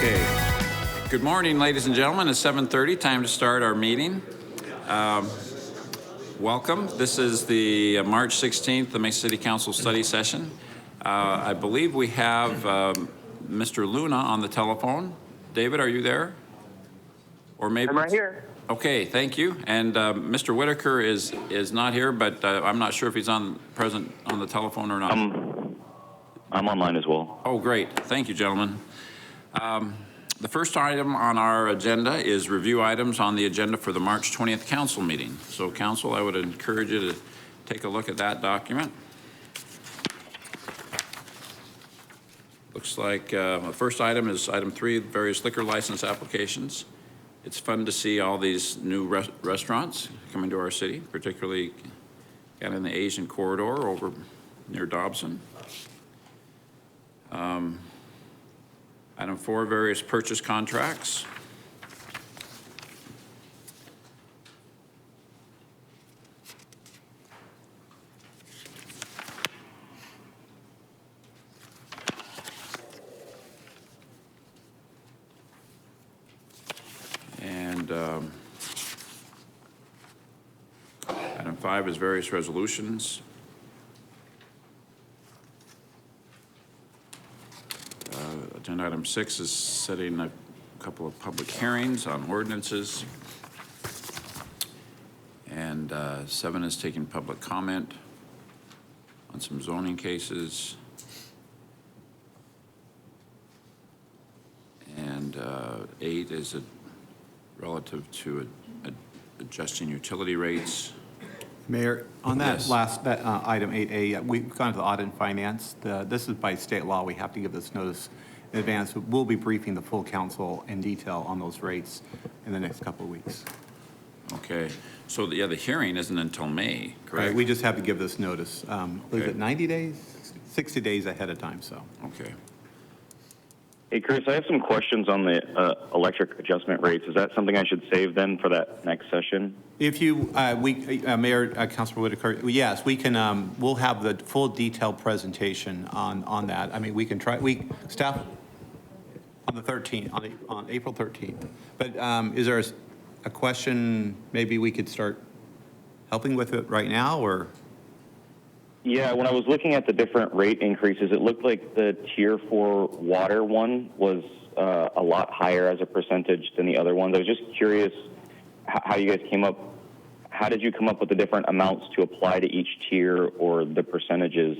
Okay. Good morning, ladies and gentlemen. It's 7:30, time to start our meeting. Welcome. This is the March 16th, the Mesa City Council study session. I believe we have Mr. Luna on the telephone. David, are you there? Or maybe I'm right here. Okay, thank you. And Mr. Whitaker is not here, but I'm not sure if he's present on the telephone or not. I'm online as well. Oh, great. Thank you, gentlemen. The first item on our agenda is review items on the agenda for the March 20th council meeting. So, council, I would encourage you to take a look at that document. Looks like the first item is item 3, various liquor license applications. It's fun to see all these new restaurants coming to our city, particularly kind of in the Asian corridor over near Dobson. Item 4, various purchase contracts. And item 5 is various resolutions. Agenda item 6 is setting a couple of public hearings on ordinances. And 7 is taking public comment on some zoning cases. And 8 is relative to adjusting utility rates. Mayor, on that Yes. last item 8A, we've gone to the audit and finance. This is by state law. We have to give this notice in advance. We'll be briefing the full council in detail on those rates in the next couple of weeks. Okay. So the hearing isn't until May, correct? Right, we just have to give this notice. Was Okay. it 90 days? 60 days ahead of time, so. Okay. Hey, Chris, I have some questions on the electric adjustment rates. Is that something I should save then for that next session? If you, Mayor, Councilor Whitaker, yes, we can, we'll have the full detailed presentation on that. I mean, we can try, staff, on the 13th, on April 13th. But is there a question, maybe we could start helping with it right now, or? Yeah, when I was looking at the different rate increases, it looked like the Tier 4 water one was a lot higher as a percentage than the other ones. I was just curious how you guys came up. How did you come up with the different amounts to apply to each tier or the percentages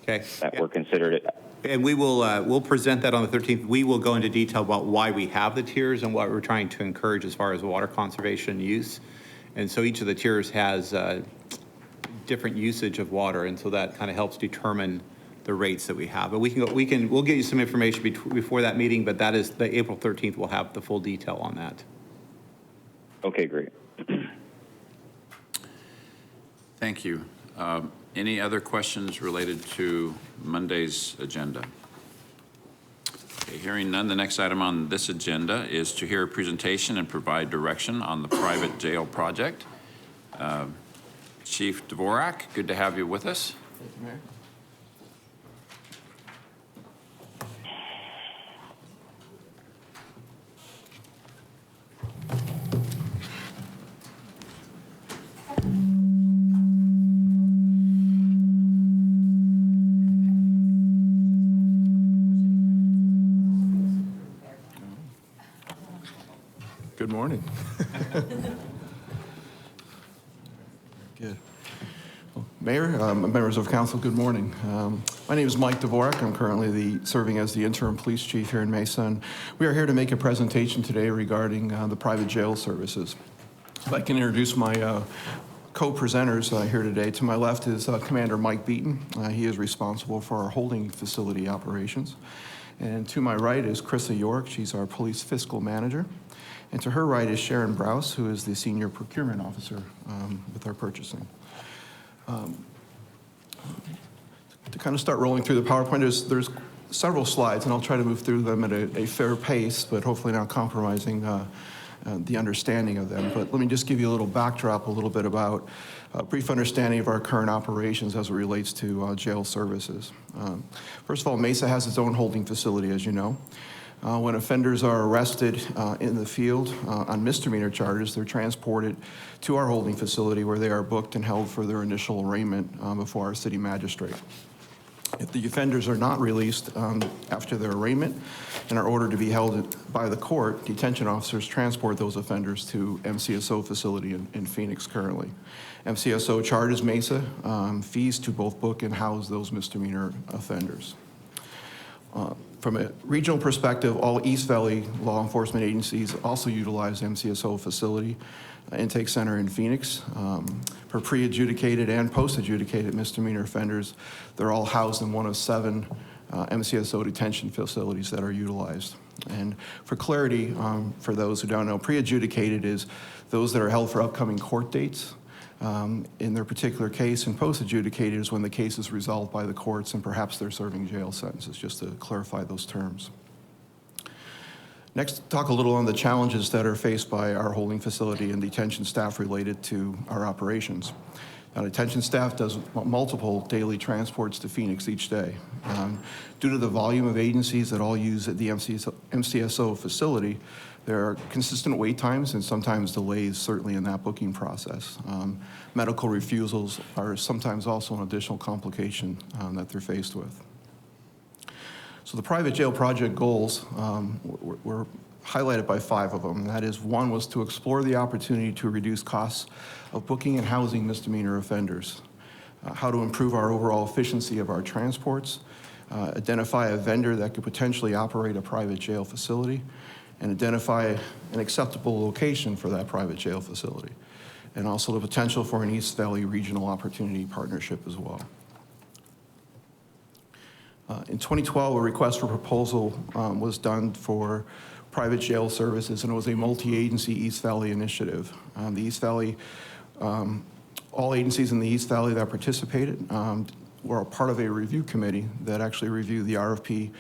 that were considered? And we will, we'll present that on the 13th. We will go into detail about why we have the tiers and what we're trying to encourage as far as water conservation use. And so each of the tiers has different usage of water, and so that kind of helps determine the rates that we have. But we'll get you some information before that meeting, but that is the April 13th. We'll have the full detail on that. Okay, great. Thank you. Any other questions related to Monday's agenda? Okay, hearing none, the next item on this agenda is to hear a presentation and provide direction on the private jail project. Chief Dvorak, good to have you with us. Thank you, Mayor. Good morning. Good. Well, Mayor, members of council, good morning. My name is Mike Dvorak. I'm currently serving as the interim police chief here in Mesa, and we are here to make a presentation today regarding the private jail services. If I can introduce my co-presenters here today. To my left is Commander Mike Beaton. He is responsible for our holding facility operations. And to my right is Krista York. She's our police fiscal manager. And to her right is Sharon Browse, who is the senior procurement officer with our purchasing. To kind of start rolling through the PowerPoint, there's several slides, and I'll try to move through them at a fair pace, but hopefully not compromising the understanding of them. But let me just give you a little backdrop, a little bit about a brief understanding of our current operations as it relates to jail services. First of all, Mesa has its own holding facility, as you know. When offenders are arrested in the field on misdemeanor charges, they're transported to our holding facility where they are booked and held for their initial arraignment before our city magistrate. If the offenders are not released after their arraignment and are ordered to be held by the court, detention officers transport those offenders to MCSO facility in Phoenix currently. MCSO charges Mesa fees to both book and house those misdemeanor offenders. From a regional perspective, all East Valley law enforcement agencies also utilize MCSO facility intake center in Phoenix. For pre-adjudicated and post-adjudicated misdemeanor offenders, they're all housed in one of 7 MCSO detention facilities that are utilized. And for clarity, for those who don't know, pre-adjudicated is those that are held for upcoming court dates in their particular case, and post-adjudicated is when the case is resolved by the courts and perhaps they're serving jail sentences, just to clarify those terms. Next, talk a little on the challenges that are faced by our holding facility and detention staff related to our operations. Now, detention staff does multiple daily transports to Phoenix each day. Due to the volume of agencies that all use at the MCSO facility, there are consistent wait times and sometimes delays, certainly in that booking process. Medical refusals are sometimes also an additional complication that they're faced with. So the private jail project goals were highlighted by 5 of them. That is, 1 was to explore the opportunity to reduce costs of booking and housing misdemeanor offenders, how to improve our overall efficiency of our transports, identify a vendor that could potentially operate a private jail facility, and identify an acceptable location for that private jail facility, and also the potential for an East Valley Regional Opportunity Partnership as well. In 2012, a request for proposal was done for private jail services, and it was a multi-agency East Valley initiative. The East Valley, all agencies in the East Valley that participated were a part of a review committee that actually reviewed the RFP,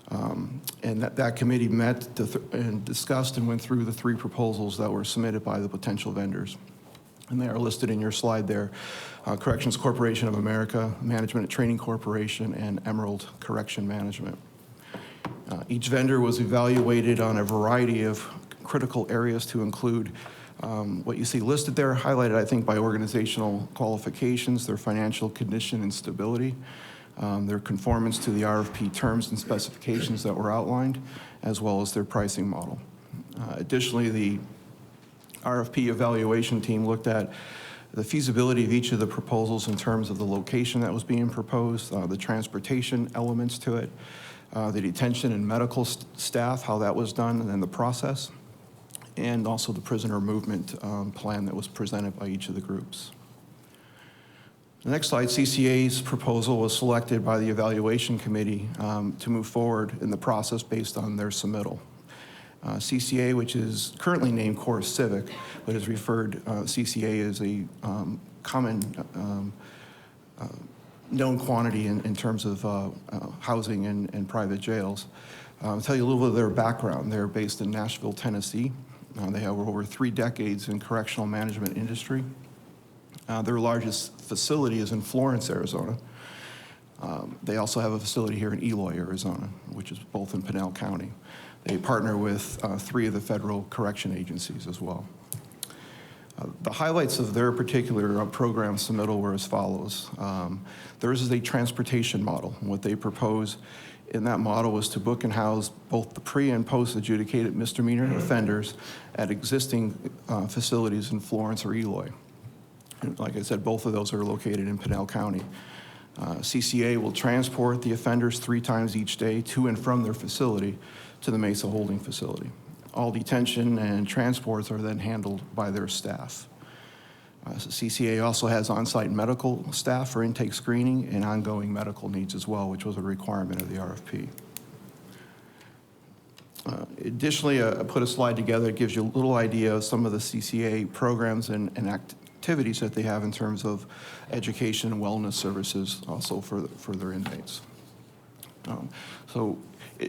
and that committee met and discussed and went through the 3 proposals that were submitted by the potential vendors. And they are listed in your slide there. Corrections Corporation of America, Management and Training Corporation, and Emerald Correction Management. Each vendor was evaluated on a variety of critical areas to include what you see listed there, highlighted, I think, by organizational qualifications, their financial condition and stability, their conformance to the RFP terms and specifications that were outlined, as well as their pricing model. Additionally, the RFP evaluation team looked at the feasibility of each of the proposals in terms of the location that was being proposed, the transportation elements to it, the detention and medical staff, how that was done, and then the process, and also the prisoner movement plan that was presented by each of the groups. The next slide, CCA's proposal was selected by the evaluation committee to move forward in the process based on their submittal. CCA, which is currently named Core Civic, but is referred, CCA is a common known quantity in terms of housing and private jails. I'll tell you a little bit of their background. They're based in Nashville, Tennessee. They have over 3 decades in correctional management industry. Their largest facility is in Florence, Arizona. They also have a facility here in Eloy, Arizona, which is both in Pinal County. They partner with 3 of the federal correction agencies as well. The highlights of their particular program submittal were as follows. Theirs is a transportation model. And what they propose in that model was to book and house both the pre- and post-adjudicated misdemeanor offenders at existing facilities in Florence or Eloy. And like I said, both of those are located in Pinal County. CCA will transport the offenders 3 times each day to and from their facility to the Mesa holding facility. All detention and transports are then handled by their staff. So CCA also has on-site medical staff for intake screening and ongoing medical needs as well, which was a requirement of the RFP. Additionally, I put a slide together that gives you a little idea of some of the CCA programs and activities that they have in terms of education and wellness services also for their inmates.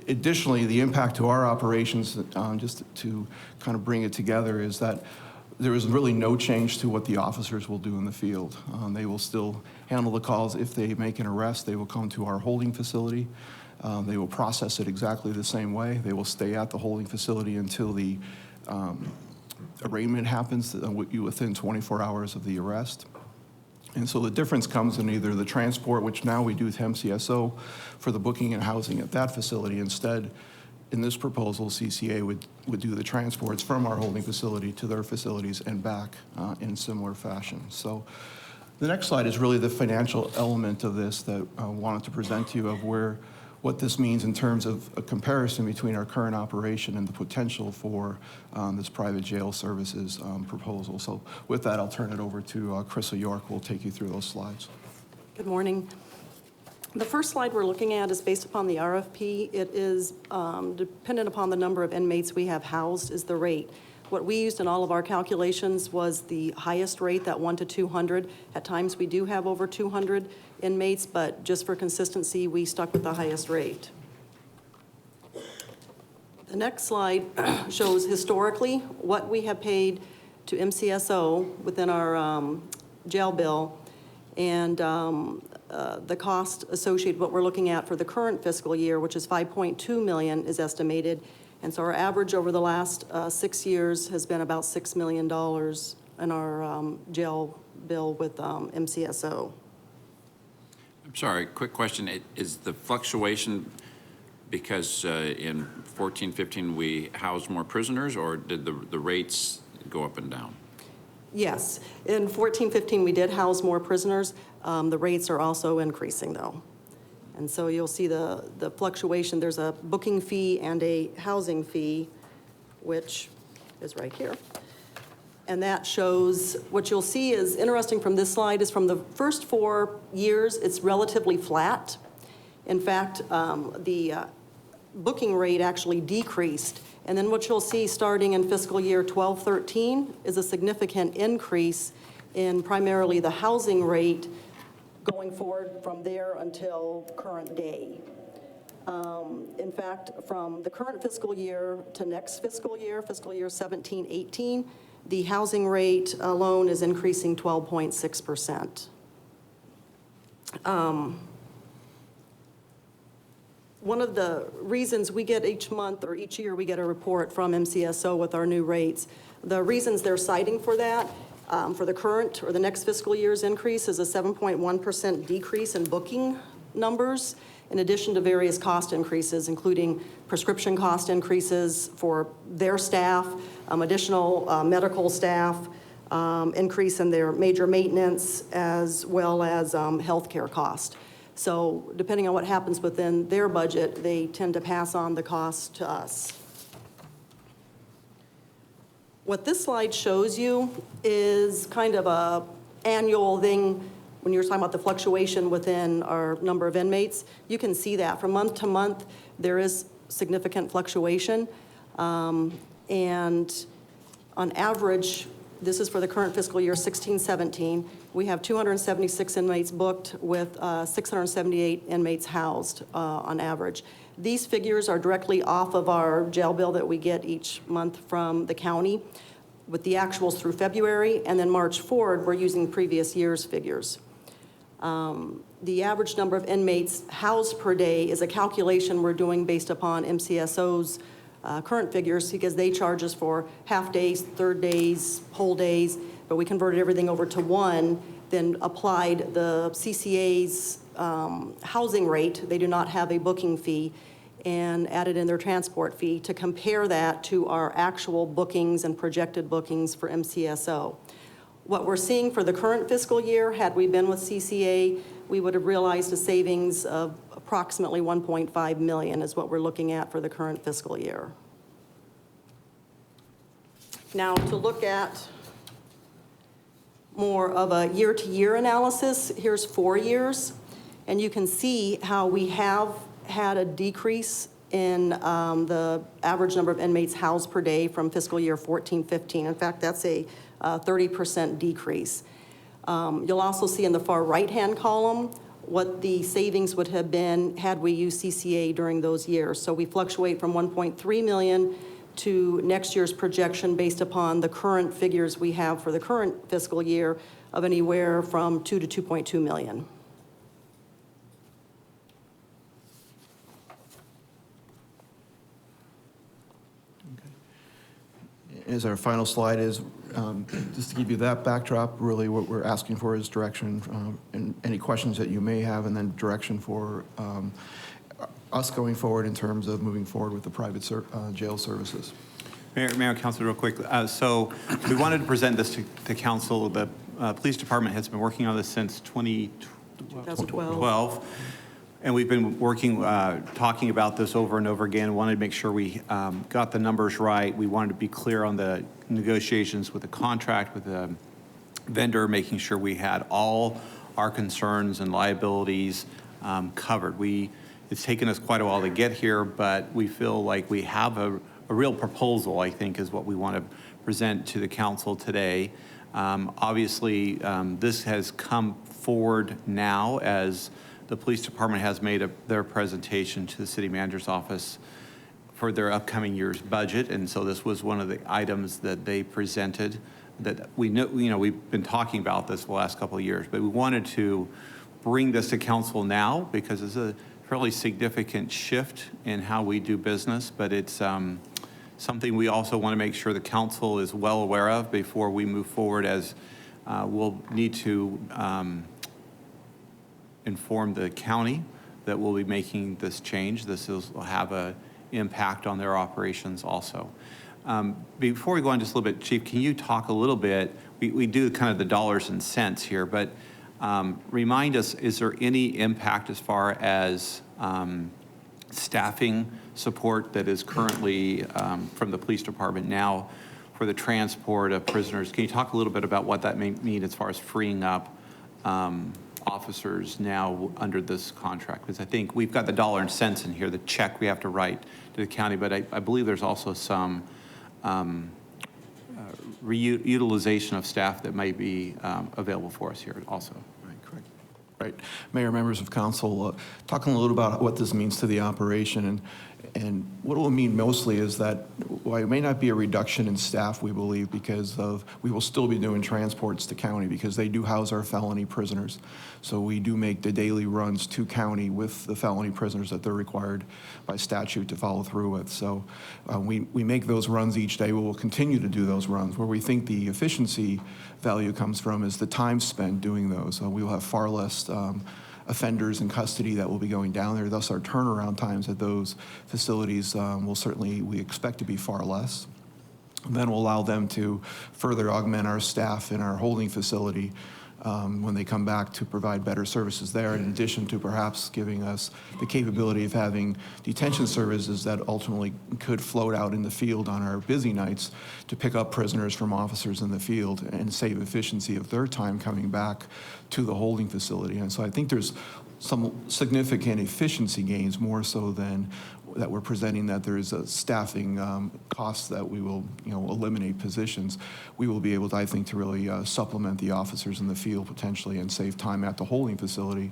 Additionally, the impact to our operations, just to kind of bring it together, is that there is really no change to what the officers will do in the field. They will still handle the calls. If they make an arrest, they will come to our holding facility. They will process it exactly the same way. They will stay at the holding facility until the arraignment happens within 24 hours of the arrest. And so the difference comes in either the transport, which now we do with MCSO for the booking and housing at that facility. Instead, in this proposal, CCA would do the transports from our holding facility to their facilities and back in similar fashion. So the next slide is really the financial element of this that I wanted to present to you of what this means in terms of a comparison between our current operation and the potential for this private jail services proposal. So with that, I'll turn it over to Krista York, who will take you through those slides. Good morning. The first slide we're looking at is based upon the RFP. It is dependent upon the number of inmates we have housed is the rate. What we used in all of our calculations was the highest rate, that 1 to 200. At times we do have over 200 inmates, but just for consistency, we stuck with the highest rate. The next slide shows historically what we have paid to MCSO within our jail bill, and the cost associated, what we're looking at for the current fiscal year, which is $5.2 million is estimated. And so our average over the last 6 years has been about $6 million in our jail bill with MCSO. I'm sorry, quick question. Is the fluctuation because in 14, 15, we housed more prisoners, or did the rates go up and down? Yes, in 14, 15, we did house more prisoners. The rates are also increasing, though. And so you'll see the fluctuation. There's a booking fee and a housing fee, which is right here. And that shows, what you'll see is interesting from this slide is from the first 4 years, it's relatively flat. In fact, the booking rate actually decreased. And then what you'll see starting in fiscal year 12-13 is a significant increase in primarily the housing rate going forward from there until current day. In fact, from the current fiscal year to next fiscal year 17-18, the housing rate alone is increasing 12.6%. One of the reasons we get each month or each year we get a report from MCSO with our new rates, the reasons they're citing for that, for the current or the next fiscal year's increase is a 7.1% decrease in booking numbers, in addition to various cost increases, including prescription cost increases for their staff, additional medical staff, increase in their major maintenance, as well as healthcare cost. So depending on what happens within their budget, they tend to pass on the cost to us. What this slide shows you is kind of a annual thing. When you're talking about the fluctuation within our number of inmates, you can see that from month to month, there is significant fluctuation. And on average, this is for the current fiscal year 16-17, we have 276 inmates booked with 678 inmates housed on average. These figures are directly off of our jail bill that we get each month from the county with the actuals through February, and then March forward, we're using previous year's figures. The average number of inmates housed per day is a calculation we're doing based upon MCSO's current figures, because they charge us for half days, third days, whole days, but we converted everything over to one, then applied the CCA's housing rate. They do not have a booking fee, and added in their transport fee to compare that to our actual bookings and projected bookings for MCSO. What we're seeing for the current fiscal year, had we been with CCA, we would have realized a savings of approximately $1.5 million is what we're looking at for the current fiscal year. Now, to look at more of a year-to-year analysis, here's 4 years, and you can see how we have had a decrease in the average number of inmates housed per day from fiscal year 14-15. In fact, that's a 30% decrease. You'll also see in the far right-hand column what the savings would have been had we used CCA during those years. So we fluctuate from $1.3 million to next year's projection based upon the current figures we have for the current fiscal year of anywhere from 2 to 2.2 million. As our final slide is, just to give you that backdrop, really what we're asking for is direction and any questions that you may have, and then direction for us going forward in terms of moving forward with the private jail services. Mayor and Council, real quick. So we wanted to present this to Council. The Police Department has been working on this since 2012. And we've been working, talking about this over and over again. Wanted to make sure we got the numbers right. We wanted to be clear on the negotiations with the contract, with the vendor, making sure we had all our concerns and liabilities covered. It's taken us quite a while to get here, but we feel like we have a real proposal, I think, is what we want to present to the council today. Obviously, this has come forward now as the police department has made their presentation to the city manager's office for their upcoming year's budget, and so this was one of the items that they presented that we know, we've been talking about this the last couple of years, but we wanted to bring this to council now because it's a fairly significant shift in how we do business, but it's something we also want to make sure the council is well aware of before we move forward, as we'll need to inform the county that we'll be making this change. This will have an impact on their operations also. Before we go on just a little bit, Chief, can you talk a little bit, we do kind of the dollars and cents here, but remind us, is there any impact as far as staffing support that is currently from the police department now for the transport of prisoners? Can you talk a little bit about what that may mean as far as freeing up officers now under this contract? Because I think we've got the dollar and cents in here, the check we have to write to the county, but I believe there's also some reutilization of staff that may be available for us here also. Right, correct. Right. Mayor, members of council, talking a little about what this means to the operation, and what it will mean mostly is that while it may not be a reduction in staff, we believe, because we will still be doing transports to county because they do house our felony prisoners. So we do make the daily runs to county with the felony prisoners that they're required by statute to follow through with. So we make those runs each day. We will continue to do those runs. Where we think the efficiency value comes from is the time spent doing those. We will have far less offenders in custody that will be going down there. Thus, our turnaround times at those facilities will certainly, we expect to be far less. And then we'll allow them to further augment our staff in our holding facility when they come back to provide better services there, in addition to perhaps giving us the capability of having detention services that ultimately could float out in the field on our busy nights to pick up prisoners from officers in the field and save efficiency of their time coming back to the holding facility. And so I think there's some significant efficiency gains, more so than that we're presenting that there is a staffing cost that we will, eliminate positions. We will be able to, I think, to really supplement the officers in the field potentially and save time at the holding facility,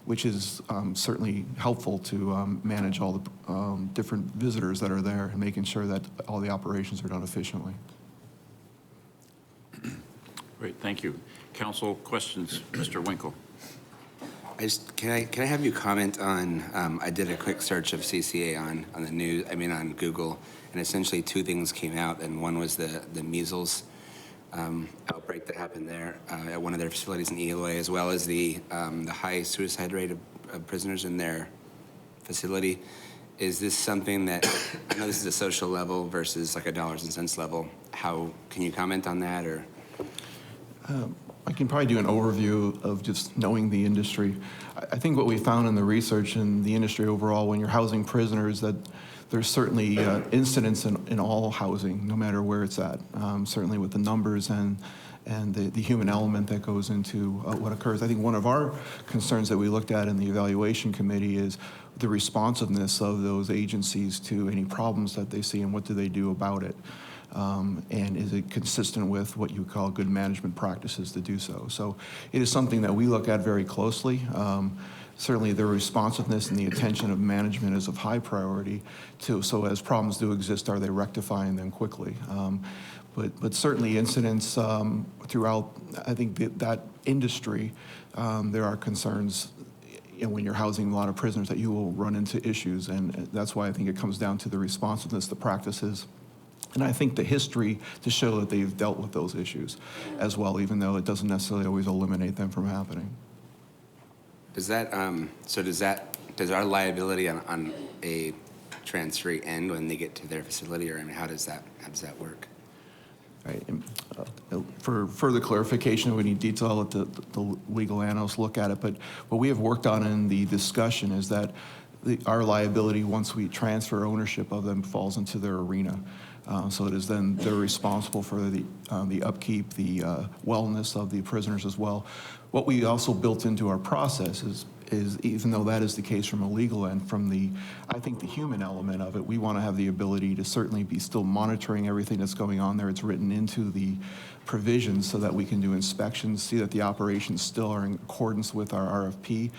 which is certainly helpful to manage all the different visitors that are there and making sure that all the operations are done efficiently. Great, thank you. Council questions, Mr. Winkle. Can I have you comment on, I did a quick search of CCA on the news, on Google, and essentially two things came out, and one was the measles outbreak that happened there at one of their facilities in Eloy, as well as the high suicide rate of prisoners in their facility. Is this something that, I know this is a social level versus like a dollars and cents level, how, can you comment on that, or? I can probably do an overview of just knowing the industry. I think what we found in the research in the industry overall, when you're housing prisoners, that there's certainly incidents in all housing, no matter where it's at, certainly with the numbers and the human element that goes into what occurs. I think one of our concerns that we looked at in the evaluation committee is the responsiveness of those agencies to any problems that they see and what do they do about it. And is it consistent with what you call good management practices to do so? So it is something that we look at very closely. certainly their responsiveness and the attention of management is of high priority too. So as problems do exist, are they rectifying them quickly? But certainly incidents throughout, I think that industry, there are concerns when you're housing a lot of prisoners that you will run into issues. And that's why I think it comes down to the responsiveness, the practices, and I think the history to show that they've dealt with those issues as well, even though it doesn't necessarily always eliminate them from happening. Does that, does our liability on a transferee end when they get to their facility, or I mean, how does that work? Right. And, for further clarification, we need detail, let the legal analysts look at it. But what we have worked on in the discussion is that our liability, once we transfer ownership of them, falls into their arena. So it is then they're responsible for the upkeep, the wellness of the prisoners as well. What we also built into our process is even though that is the case from a legal end, from I think the human element of it, we want to have the ability to certainly be still monitoring everything that's going on there. It's written into the provisions so that we can do inspections, see that the operations still are in accordance with our RFP.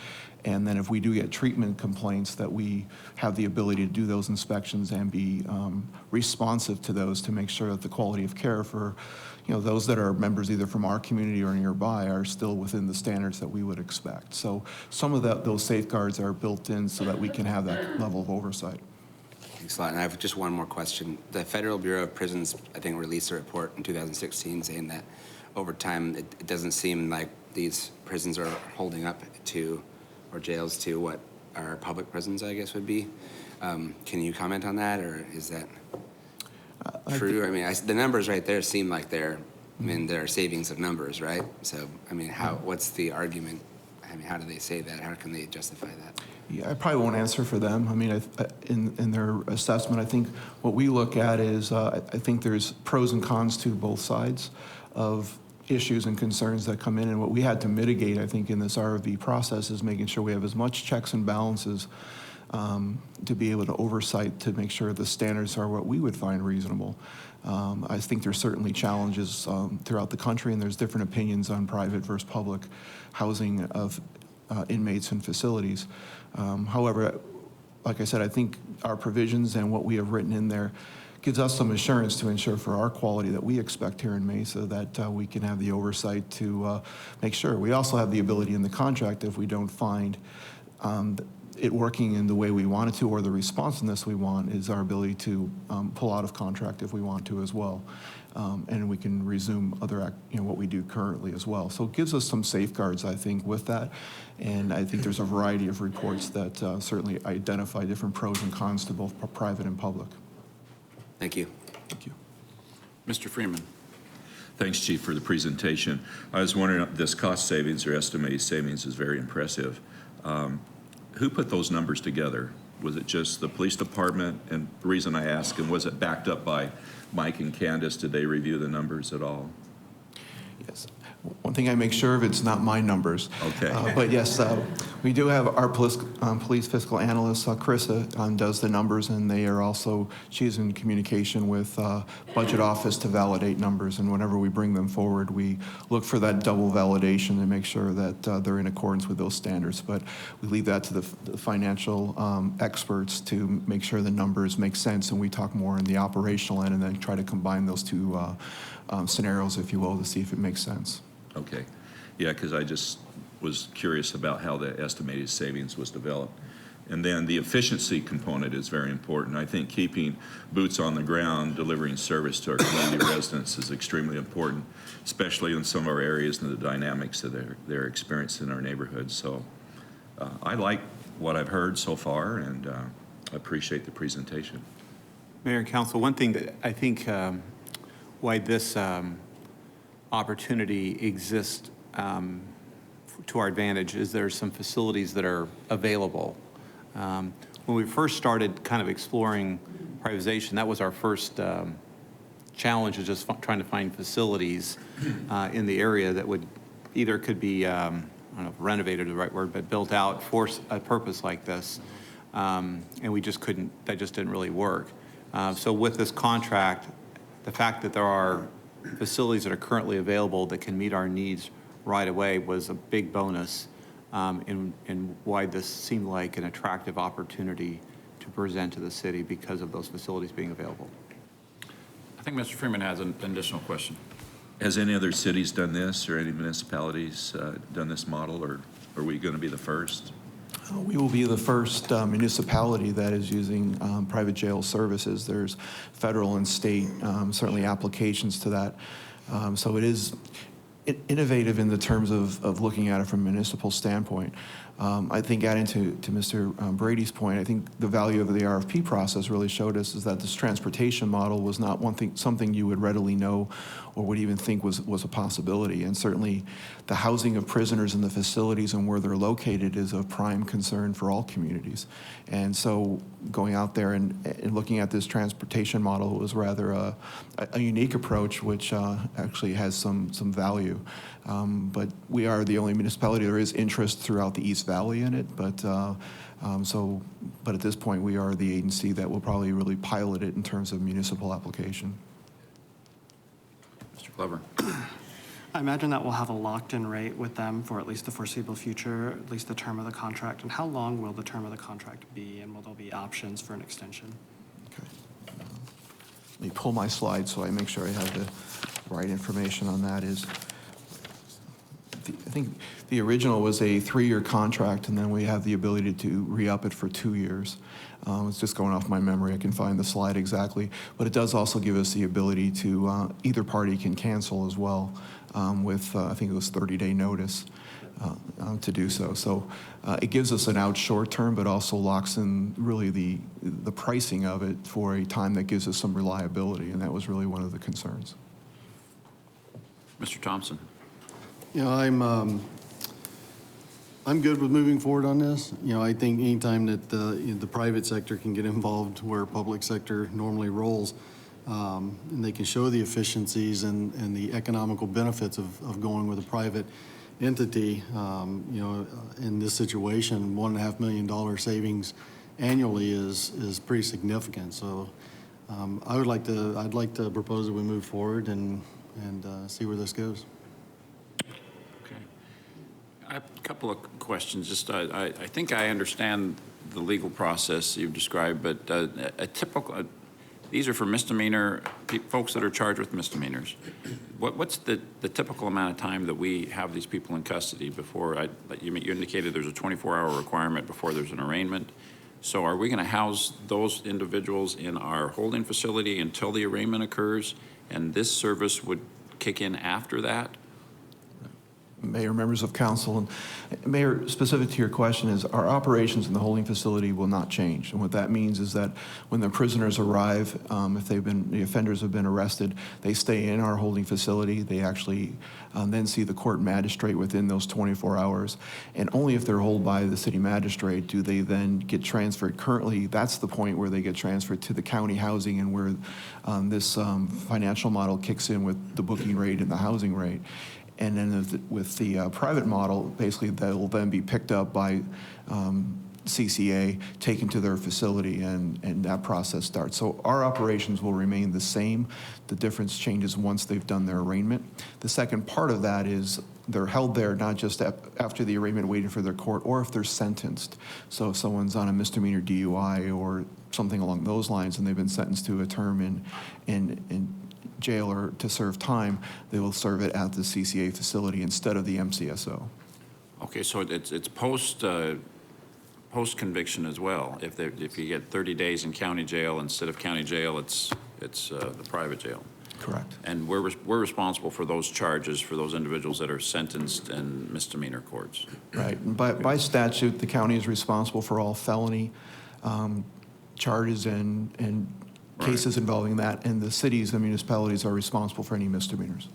And then if we do get treatment complaints, that we have the ability to do those inspections and be responsive to those to make sure that the quality of care for those that are members either from our community or nearby are still within the standards that we would expect. So some of those safeguards are built in so that we can have that level of oversight. Thanks a lot. And I have just one more question. The Federal Bureau of Prisons, I think, released a report in 2016 saying that over time, it doesn't seem like these prisons are holding up to, or jails to, what our public prisons, I guess, would be. Can you comment on that, or is that true? I mean, the numbers right there seem like there are savings of numbers, right? So, I mean, what's the argument? I mean, how do they say that? How can they justify that? Yeah, I probably won't answer for them. I mean, in their assessment, I think what we look at is I think there's pros and cons to both sides of issues and concerns that come in. And what we had to mitigate, I think, in this RFB process is making sure we have as much checks and balances to be able to oversight to make sure the standards are what we would find reasonable. I think there's certainly challenges throughout the country, and there's different opinions on private versus public housing of inmates and facilities. However, like I said, I think our provisions and what we have written in there gives us some assurance to ensure for our quality that we expect here in Mesa that we can have the oversight to make sure. We also have the ability in the contract, if we don't find it working in the way we want it to or the responsiveness we want, is our ability to pull out of contract if we want to as well. And we can resume other what we do currently as well. So it gives us some safeguards, I think, with that. And I think there's a variety of reports that certainly identify different pros and cons to both private and public. Thank you. Thank you. Mr. Freeman. Thanks, Chief, for the presentation. I was wondering, this cost savings or estimated savings is very impressive. Who put those numbers together? Was it just the police department? And the reason I ask, and was it backed up by Mike and Candace? Did they review the numbers at all? Yes. One thing I make sure of, it's not my numbers. Okay. But yes, we do have our police fiscal analyst, Carissa, does the numbers, and they are also, she's in communication with budget office to validate numbers. And whenever we bring them forward, we look for that double validation to make sure that they're in accordance with those standards. But we leave that to the financial experts to make sure the numbers make sense, and we talk more on the operational end and then try to combine those two scenarios, if you will, to see if it makes sense. Okay. Yeah, because I just was curious about how the estimated savings was developed. And then the efficiency component is very important. I think keeping boots on the ground, delivering service to our community residents is extremely important, especially in some of our areas and the dynamics that they're experiencing in our neighborhoods. So I like what I've heard so far, and I appreciate the presentation. Mayor and Council, one thing that I think why this opportunity exists to our advantage is there's some facilities that are available. When we first started kind of exploring privatization, that was our first challenge, is just trying to find facilities in the area that would either could be, I don't know if renovated is the right word, but built out for a purpose like this. And we just couldn't, that just didn't really work. So with this contract, the fact that there are facilities that are currently available that can meet our needs right away was a big bonus. and why this seemed like an attractive opportunity to present to the city because of those facilities being available. I think Mr. Freeman has an additional question. Has any other cities done this, or any municipalities done this model, or are we going to be the first? We will be the first municipality that is using private jail services. There's federal and state, certainly applications to that. So it is innovative in the terms of looking at it from a municipal standpoint. I think adding to Mr. Brady's point, I think the value of the RFP process really showed us is that this transportation model was not something you would readily know or would even think was a possibility. And certainly the housing of prisoners in the facilities and where they're located is of prime concern for all communities. And so going out there and looking at this transportation model was rather a unique approach, which actually has some value. But we are the only municipality. There is interest throughout the East Valley in it, but at this point, we are the agency that will probably really pilot it in terms of municipal application. Mr. Glover. I imagine that we'll have a locked-in rate with them for at least the foreseeable future, at least the term of the contract. And how long will the term of the contract be, and will there be options for an extension? Okay. Let me pull my slide so I make sure I have the right information on that. I think the original was a 3-year contract, and then we have the ability to re-up it for 2 years. It's just going off my memory. I can find the slide exactly. But it does also give us the ability to, either party can cancel as well with, I think it was 30-day notice to do so. So it gives us an out short term, but also locks in really the pricing of it for a time that gives us some reliability, and that was really one of the concerns. Mr. Thompson. You know, I'm good with moving forward on this. You know, I think anytime that the private sector can get involved where public sector normally rolls, and they can show the efficiencies and the economical benefits of going with a private entity, you know, in this situation, $1.5 million savings annually is pretty significant. So I'd like to propose that we move forward and see where this goes. I have a couple of questions. Just, I think I understand the legal process you've described, but a typical, these are for misdemeanor, folks that are charged with misdemeanors. What's the typical amount of time that we have these people in custody before, you indicated there's a 24-hour requirement before there's an arraignment. So are we going to house those individuals in our holding facility until the arraignment occurs, and this service would kick in after that? Mayor, members of council, and Mayor, specific to your question is our operations in the holding facility will not change. And what that means is that when the prisoners arrive, if the offenders have been arrested, they stay in our holding facility. They actually then see the court magistrate within those 24 hours. And only if they're held by the city magistrate do they then get transferred. Currently, that's the point where they get transferred to the county housing, and where this financial model kicks in with the booking rate and the housing rate. And then with the private model, basically they'll then be picked up by CCA, taken to their facility, and that process starts. So our operations will remain the same. The difference changes once they've done their arraignment. The second part of that is they're held there not just after the arraignment waiting for their court, or if they're sentenced. So if someone's on a misdemeanor DUI or something along those lines and they've been sentenced to a term in jail or to serve time, they will serve it at the CCA facility instead of the MCSO. Okay, so it's post conviction as well. If you get 30 days in county jail instead of county jail, it's the private jail. Correct. And we're responsible for those charges for those individuals that are sentenced in misdemeanor courts. Right. And by statute, the county is responsible for all felony charges and cases involving that, and the cities and municipalities are responsible for any misdemeanors.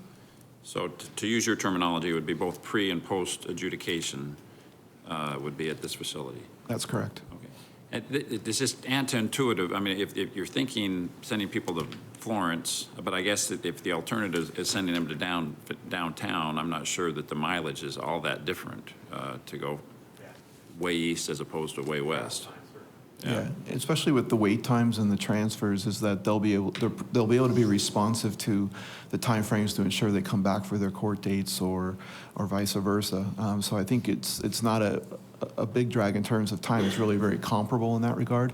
So to use your terminology, it would be both pre and post adjudication would be at this facility. That's correct. Okay. And it's just anti-intuitive. I mean, if you're thinking sending people to Florence, but I guess that if the alternative is sending them to downtown, I'm not sure that the mileage is all that different to go way east as opposed to way west. Yeah, especially with the wait times and the transfers, is that they'll be able to be responsive to the timeframes to ensure they come back for their court dates or vice versa. So I think it's not a big drag in terms of time. It's really very comparable in that regard.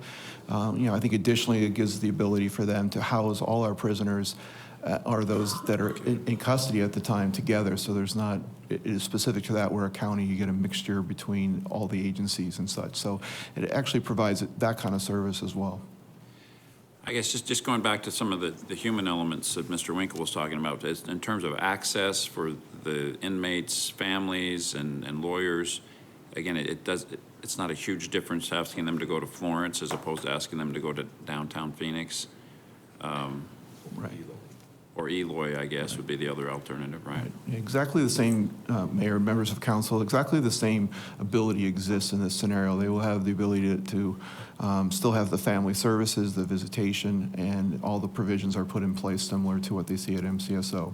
I think additionally it gives the ability for them to house all our prisoners or those that are in custody at the time together. So there's not, it is specific to that, where a county, you get a mixture between all the agencies and such. So it actually provides that kind of service as well. I guess just going back to some of the human elements that Mr. Winkle was talking about, in terms of access for the inmates, families, and lawyers, again, it's not a huge difference asking them to go to Florence as opposed to asking them to go to downtown Phoenix. Right. Or Eloy, I guess, would be the other alternative, right? Exactly the same, Mayor, members of council, exactly the same ability exists in this scenario. They will have the ability to still have the family services, the visitation, and all the provisions are put in place similar to what they see at MCSO.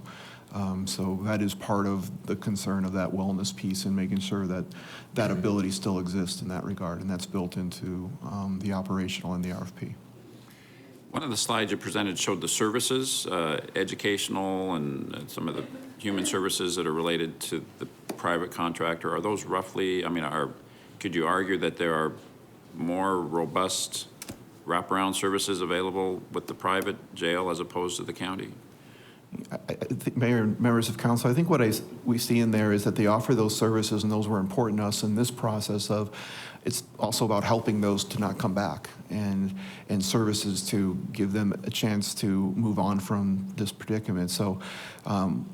So that is part of the concern of that wellness piece and making sure that that ability still exists in that regard, and that's built into the operational and the RFP. One of the slides you presented showed the services, educational and some of the human services that are related to the private contractor. Are those roughly, could you argue that there are more robust wraparound services available with the private jail as opposed to the county? I think, Mayor and members of council, I think what we see in there is that they offer those services, and those were important to us in this process of, it's also about helping those to not come back and services to give them a chance to move on from this predicament. So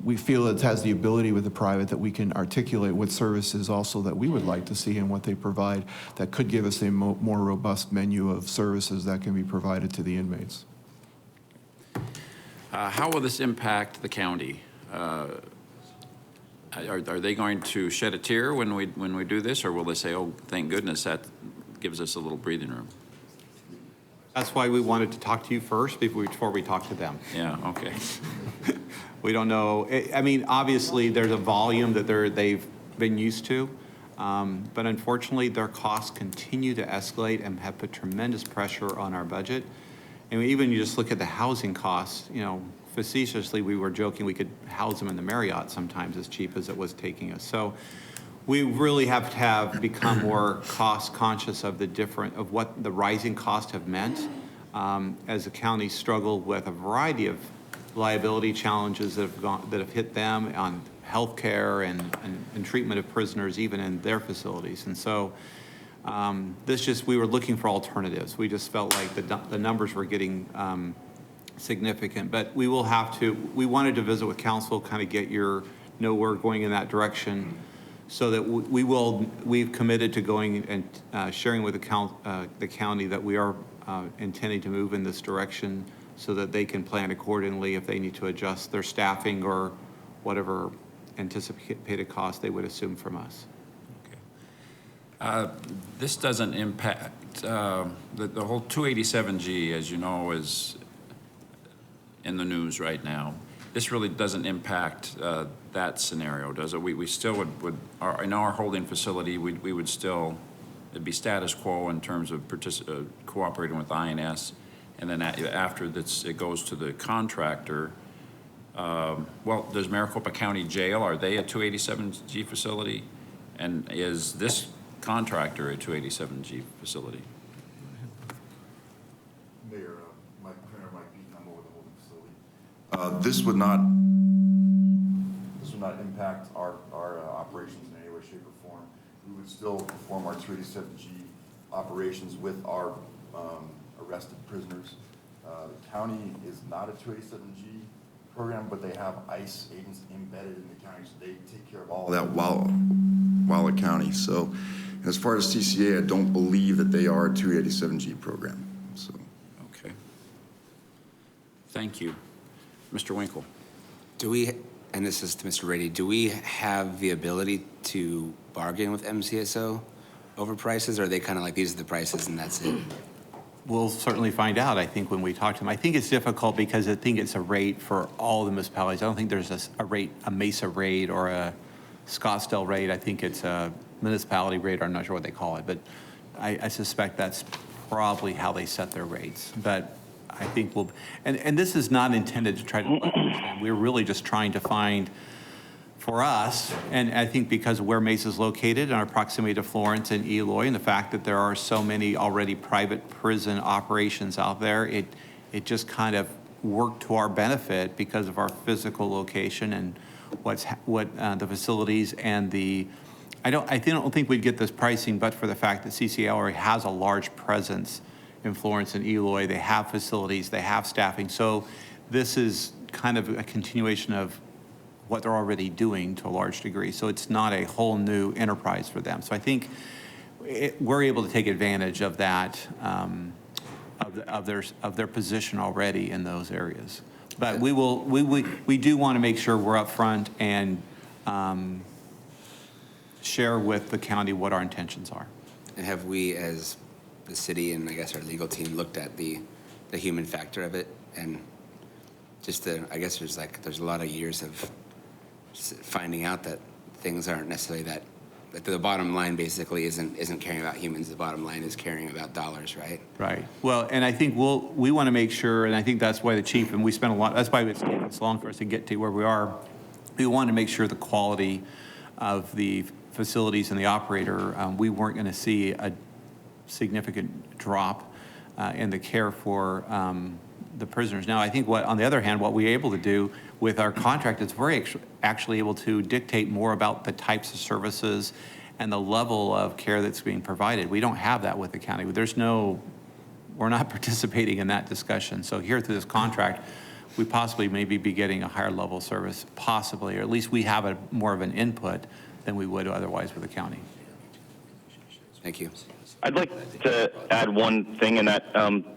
we feel it has the ability with the private that we can articulate what services also that we would like to see and what they provide that could give us a more robust menu of services that can be provided to the inmates. How will this impact the county? Are they going to shed a tear when we do this, or will they say, "Oh, thank goodness, that gives us a little breathing room"? That's why we wanted to talk to you first before we talk to them. Yeah. Okay. We don't know. Obviously, there's a volume that they've been used to, but unfortunately, their costs continue to escalate and have put tremendous pressure on our budget. And even you just look at the housing costs, facetiously, we were joking we could house them in the Marriott sometimes as cheap as it was taking us. So we really have to have become more cost conscious of of what the rising costs have meant as the county struggled with a variety of liability challenges that have hit them on health care and treatment of prisoners even in their facilities. And so we were looking for alternatives. We just felt like the numbers were getting significant, but we wanted to visit with council, kind of we're going in that direction, so that we've committed to going and sharing with the county that we are intending to move in this direction so that they can plan accordingly if they need to adjust their staffing or whatever anticipated cost they would assume from us. This doesn't impact, the whole 287G, as you know, is in the news right now. This really doesn't impact that scenario, does it? We still in our holding facility, we would still, it'd be status quo in terms of cooperating with INS, and then after it goes to the contractor. Does Maricopa County Jail, are they a 287G facility? And is this contractor a 287G facility? Mayor, Mike Beaton, I'm over the holding facility. This would not impact our operations in any way, shape, or form. We would still perform our 287G operations with our arrested prisoners. The county is not a 287G program, but they have ICE agents embedded in the county, so they take care of all that while a county. So as far as CCA, I don't believe that they are a 287G program. So. Okay. Thank you. Mr. Winkle. Do we, and this is to Mr. Rady, do we have the ability to bargain with MCSO over prices, or are they kind of like, these are the prices and that's it? We'll certainly find out, I think, when we talk to them. I think it's difficult because I think it's a rate for all the municipalities. I don't think there's a Mesa rate or a Scottsdale rate. I think it's a municipality rate, or I'm not sure what they call it, but I suspect that's probably how they set their rates. But I think and this is not intended to try to, we're really just trying to find, for us, and I think because of where Mesa is located and our proximity to Florence and Eloy, and the fact that there are so many already private prison operations out there, it just kind of worked to our benefit because of our physical location and what the facilities and I don't think we'd get this pricing, but for the fact that CCA already has a large presence in Florence and Eloy. They have facilities, they have staffing. So this is kind of a continuation of what they're already doing to a large degree. So it's not a whole new enterprise for them. So I think we're able to take advantage of that, of their position already in those areas. But we do want to make sure we're upfront and share with the county what our intentions are. And have we, as the city and I guess our legal team, looked at the human factor of it? And just I guess there's a lot of years of finding out that things aren't necessarily that the bottom line basically isn't caring about humans. The bottom line is caring about dollars, right? Right. Well, and I think we want to make sure, and I think that's why the chief, and we spent a lot, that's why it's taken so long for us to get to where we are. We want to make sure the quality of the facilities and the operator, we weren't going to see a significant drop in the care for the prisoners. Now, I think on the other hand, what we're able to do with our contract is we're actually able to dictate more about the types of services and the level of care that's being provided. We don't have that with the county. We're not participating in that discussion. So here through this contract, we possibly maybe be getting a higher level of service, possibly, or at least we have more of an input than we would otherwise with the county. Thank you. I'd like to add one thing in that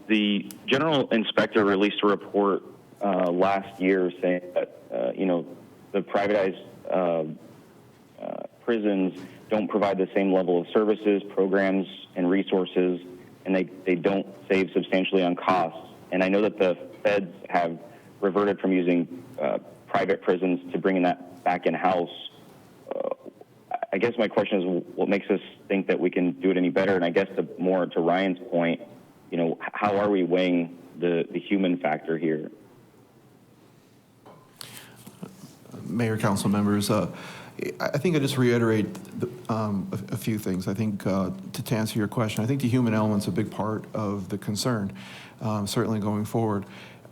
the general inspector released a report last year saying that, the privatized prisons don't provide the same level of services, programs, and resources, and they don't save substantially on costs. And I know that the feds have reverted from using private prisons to bringing that back in-house. I guess my question is, what makes us think that we can do it any better? And I guess more to Ryan's point, how are we weighing the human factor here? Mayor, council members, I think I just reiterate a few things. I think to answer your question, I think the human element's a big part of the concern, certainly going forward.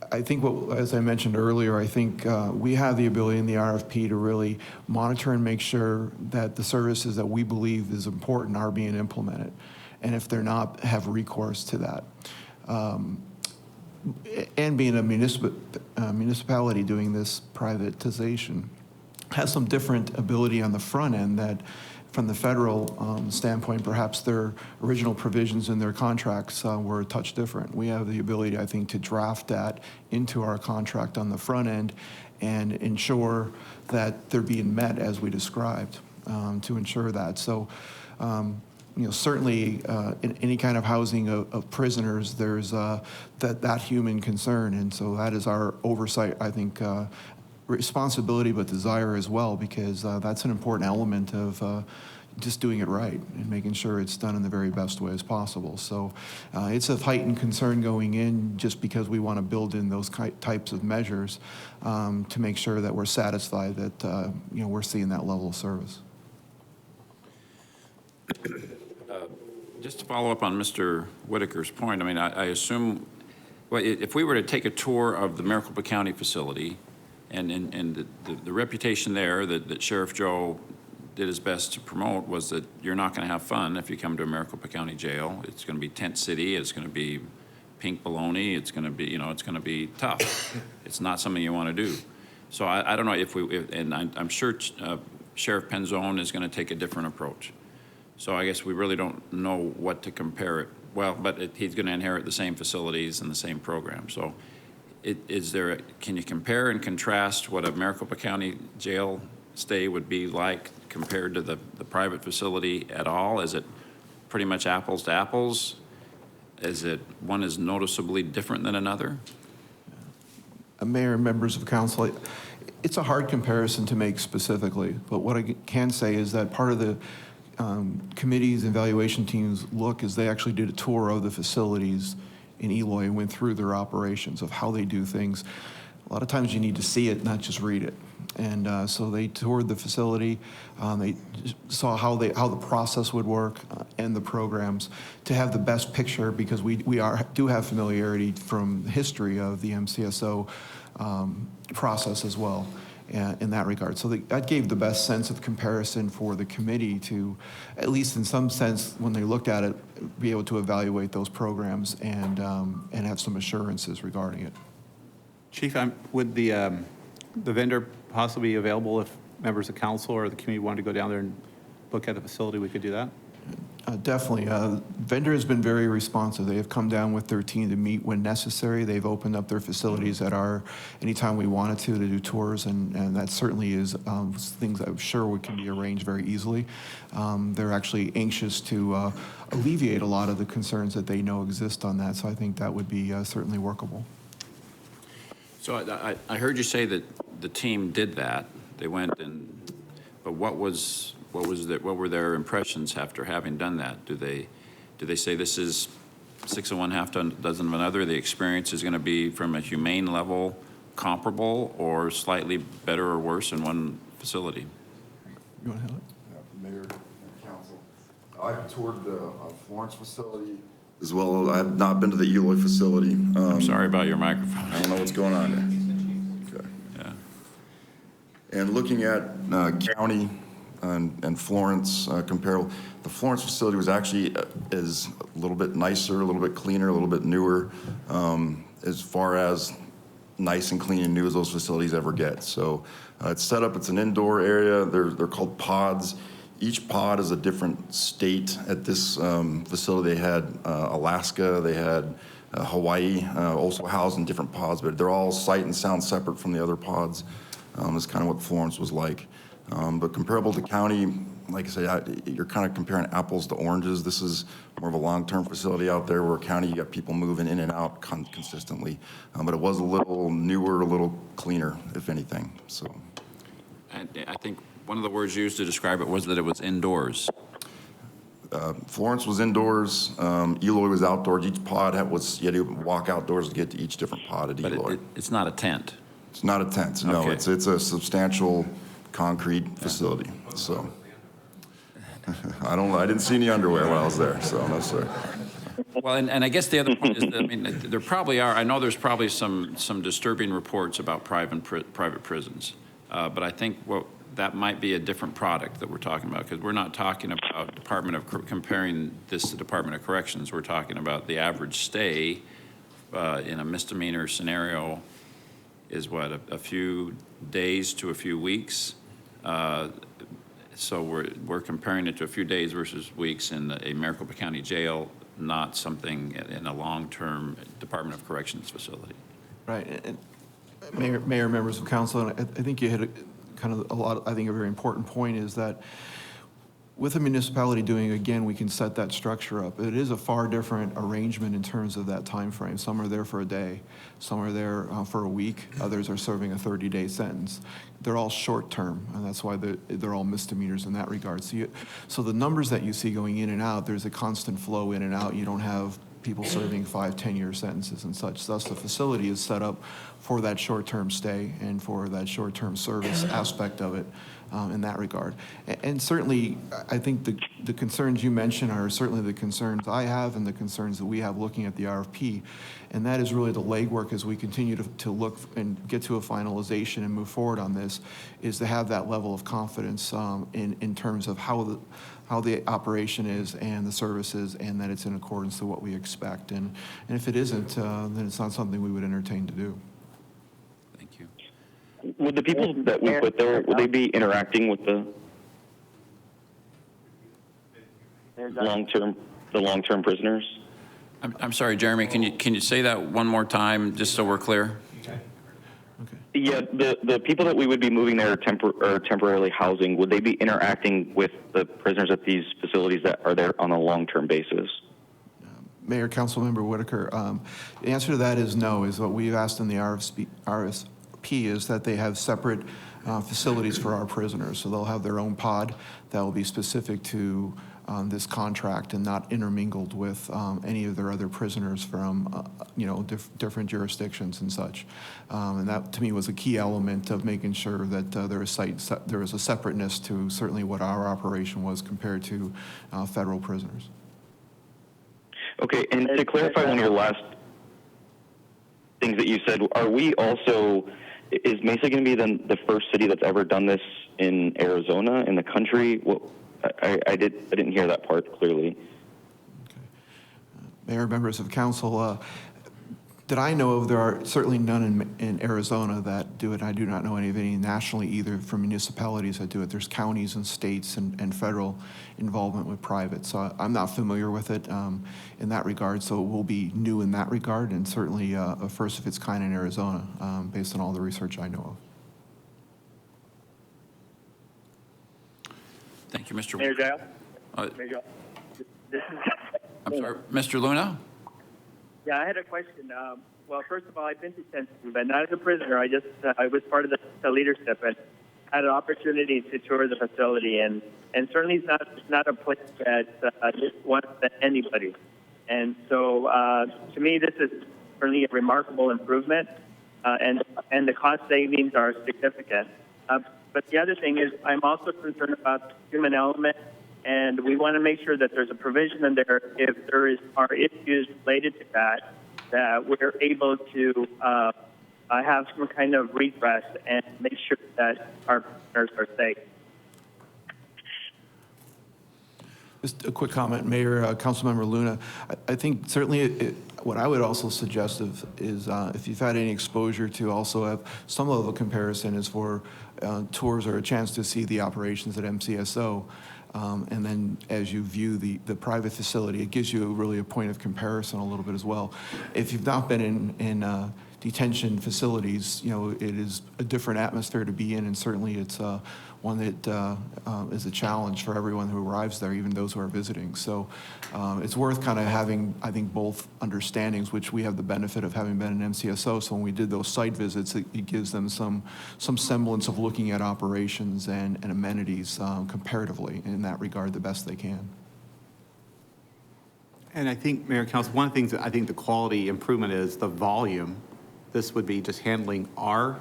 I think as I mentioned earlier, I think we have the ability in the RFP to really monitor and make sure that the services that we believe is important are being implemented. And if they're not, have recourse to that. And being a municipality doing this privatization has some different ability on the front end that from the federal standpoint, perhaps their original provisions in their contracts were a touch different. We have the ability, I think, to draft that into our contract on the front end and ensure that they're being met as we described to ensure that. So, certainly in any kind of housing of prisoners, there's that human concern. And so that is our oversight, I think, responsibility, but desire as well, because that's an important element of just doing it right and making sure it's done in the very best way as possible. So it's a heightened concern going in just because we want to build in those types of measures to make sure that we're satisfied that we're seeing that level of service. Just to follow up on Mr. Whitaker's point, I mean, I assume, well, if we were to take a tour of the Maricopa County facility and the reputation there that Sheriff Joe did his best to promote was that you're not going to have fun if you come to a Maricopa County jail. It's going to be tent city. It's going to be pink baloney. It's going to be, it's going to be tough. It's not something you want to do. So I don't know and I'm sure Sheriff Penzone is going to take a different approach. So I guess we really don't know what to compare it. Well, but he's going to inherit the same facilities and the same program. So can you compare and contrast what a Maricopa County jail stay would be like compared to the private facility at all? Is it pretty much apples to apples? Is it one is noticeably different than another? Mayor and members of council, it's a hard comparison to make specifically, but what I can say is that part of the committees and evaluation teams look is they actually did a tour of the facilities in Eloy and went through their operations of how they do things. A lot of times you need to see it, not just read it. And so they toured the facility. They saw how the process would work and the programs to have the best picture, because we do have familiarity from the history of the MCSO process as well in that regard. So that gave the best sense of comparison for the committee to, at least in some sense, when they looked at it, be able to evaluate those programs and have some assurances regarding it. Chief, would the vendor possibly be available if members of council or the community wanted to go down there and look at the facility? We could do that? Definitely. Vendor has been very responsive. They have come down with their team to meet when necessary. They've opened up their facilities anytime we wanted to do tours, and that certainly is things I'm sure can be arranged very easily. They're actually anxious to alleviate a lot of the concerns that they know exist on that, so I think that would be certainly workable. So I heard you say that the team did that. They went but what were their impressions after having done that? Do they say this is 6 of one, half dozen of another? The experience is going to be from a humane level comparable or slightly better or worse in one facility? You want to handle it? Yeah, Mayor and Council. I've toured the Florence facility as well. I have not been to the Eloy facility. I'm sorry about your microphone. I don't know what's going on there. Okay. Yeah. And looking at county and Florence comparable, the Florence facility was actually is a little bit nicer, a little bit cleaner, a little bit newer, as far as nice and clean and new as those facilities ever get. So it's set up, it's an indoor area. They're called pods. Each pod is a different state. At this facility, they had Alaska, they had Hawaii, also housed in different pods, but they're all sight and sound separate from the other pods. That's kind of what Florence was like. But comparable to county, like I say, you're kind of comparing apples to oranges. This is more of a long-term facility out there, where county, you got people moving in and out consistently. But it was a little newer, a little cleaner, if anything, so. I think one of the words used to describe it was that it was indoors. Florence was indoors. Eloy was outdoors. Each pod you had to walk outdoors to get to each different pod at Eloy. But it's not a tent. It's not a tent, no. Okay. It's a substantial concrete facility, so. I didn't see any underwear when I was there, so no, sir. Well, and I guess the other point is that, I mean, there probably are, I know there's probably some disturbing reports about private prisons, but I think that might be a different product that we're talking about, because we're not talking about comparing this to Department of Corrections. We're talking about the average stay in a misdemeanor scenario is what, a few days to a few weeks. So we're comparing it to a few days versus weeks in a Maricopa County jail, not something in a long-term Department of Corrections facility. Right, and Mayor, members of council, and I think you hit a very important point is that with a municipality doing, again, we can set that structure up. It is a far different arrangement in terms of that time frame. Some are there for a day, some are there for a week, others are serving a 30-day sentence. They're all short-term, and that's why they're all misdemeanors in that regard. So the numbers that you see going in and out, there's a constant flow in and out. You don't have people serving 5, 10-year sentences and such. Thus, the facility is set up for that short-term stay and for that short-term service aspect of it in that regard. And certainly, I think the concerns you mentioned are certainly the concerns I have and the concerns that we have looking at the RFP. And that is really the legwork as we continue to look and get to a finalization and move forward on this, is to have that level of confidence in terms of how the operation is and the services, and that it's in accordance to what we expect. And if it isn't, then it's not something we would entertain to do. Thank you. Would the people that we put there, would they be interacting with the long-term prisoners? I'm sorry, Jeremy, can you say that one more time, just so we're clear? Yeah, the people that we would be moving there or temporarily housing, would they be interacting with the prisoners at these facilities that are there on a long-term basis? Mayor, Councilmember Whitaker, the answer to that is no, is what we've asked in the RFP is that they have separate facilities for our prisoners. So they'll have their own pod that will be specific to this contract and not intermingled with any of their other prisoners from, different jurisdictions and such. And that, to me, was a key element of making sure that there was a separateness to certainly what our operation was compared to federal prisoners. Okay, and to clarify one of your last things that you said, is Mesa going to be the first city that's ever done this in Arizona, in the country? Well, I didn't hear that part clearly. Mayor, members of council, that I know of, there are certainly none in Arizona that do it. I do not know any nationally either from municipalities that do it. There's counties and states and federal involvement with private. So I'm not familiar with it in that regard. So it will be new in that regard, and certainly a first of its kind in Arizona, based on all the research I know of. Thank you, Mr. Mayor Giles? Mayor Giles. This is I'm sorry, Mr. Luna? Yeah, I had a question. Well, first of all, I've been detention, but not as a prisoner. I was part of the leadership and had an opportunity to tour the facility, and certainly it's not a place that just wants anybody. And so, to me, this is certainly a remarkable improvement, and the cost savings are significant. But the other thing is, I'm also concerned about the human element, and we want to make sure that there's a provision in there if there are issues related to that we're able to have some kind of redress and make sure that our prisoners are safe. Just a quick comment, Mayor, Councilmember Luna. I think certainly what I would also suggest is if you've had any exposure to also have some level of comparison is for tours or a chance to see the operations at MCSO. And then as you view the private facility, it gives you really a point of comparison a little bit as well. If you've not been in detention facilities, it is a different atmosphere to be in, and certainly it's one that is a challenge for everyone who arrives there, even those who are visiting. So it's worth kind of having, I think, both understandings, which we have the benefit of having been in MCSO. So when we did those site visits, it gives them some semblance of looking at operations and amenities comparatively in that regard the best they can. And I think, Mayor and Council, one of the things that I think the quality improvement is the volume. This would be just handling our